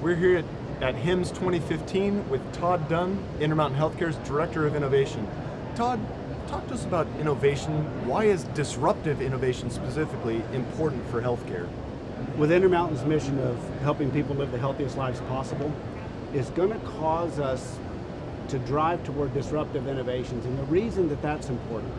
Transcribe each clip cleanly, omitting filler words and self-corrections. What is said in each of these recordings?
We're here at HIMSS 2015 with Todd Dunn, Intermountain Healthcare's Director of Innovation. Todd, talk to us about innovation. Why is disruptive innovation specifically important for healthcare? With Intermountain's mission of helping people live the healthiest lives possible, it's going to cause us to drive toward disruptive innovations. And the reason that that's important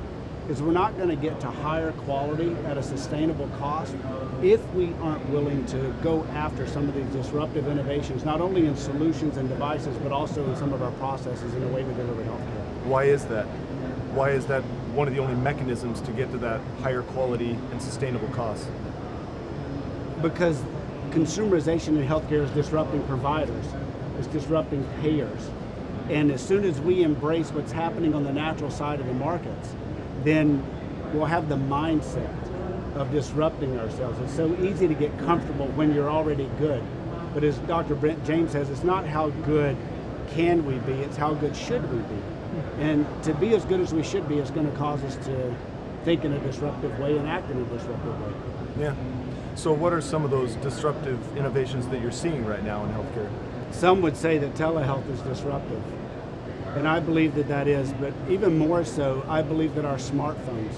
is we're not going to get to higher quality at a sustainable cost if we aren't willing to go after some of these disruptive innovations, not only in solutions and devices, but also in some of our processes in the way we deliver healthcare. Why is that? Why is that one of the only mechanisms to get to that higher quality and sustainable cost? Because consumerization in healthcare is disrupting providers, it's disrupting payers. And as soon as we embrace what's happening on the natural side of the markets, then we'll have the mindset of disrupting ourselves. It's so easy to get comfortable when you're already good. But as Dr. Brent James says, it's not how good can we be, it's how good should we be. And to be as good as we should be is going to cause us to think in a disruptive way and act in a disruptive way. Yeah. So what are some of those disruptive innovations that you're seeing right now in healthcare? Some would say that telehealth is disruptive. And I believe that that is, but even more so, I believe that our smartphones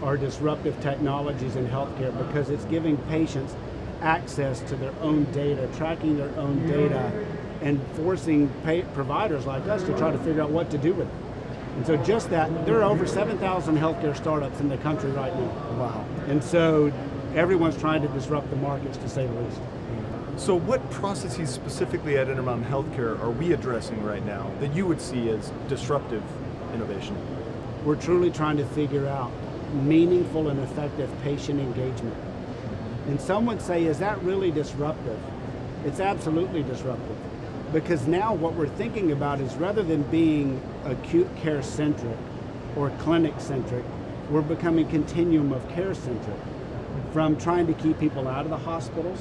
are disruptive technologies in healthcare because it's giving patients access to their own data, tracking their own data, and forcing providers like us to try to figure out what to do with it. And so just that, there are over 7,000 healthcare startups in the country right now. Wow. And so everyone's trying to disrupt the markets, to say the least. So what processes specifically at Intermountain Healthcare are we addressing right now that you would see as disruptive innovation? We're truly trying to figure out meaningful and effective patient engagement. And some would say, is that really disruptive? It's absolutely disruptive. Because now what we're thinking about is rather than being acute care centric or clinic centric, we're becoming continuum of care centric. From trying to keep people out of the hospitals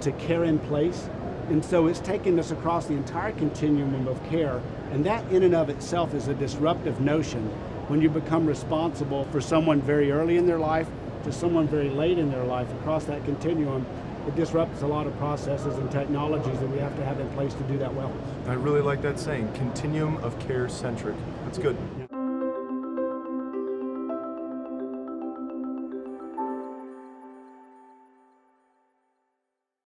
to care in place. And so it's taking us across the entire continuum of care, and that in and of itself is a disruptive notion when you become responsible for someone very early in their life to someone very late in their life. Across that continuum, it disrupts a lot of processes and technologies that we have to have in place to do that well. I really like that saying, continuum of care centric. That's good.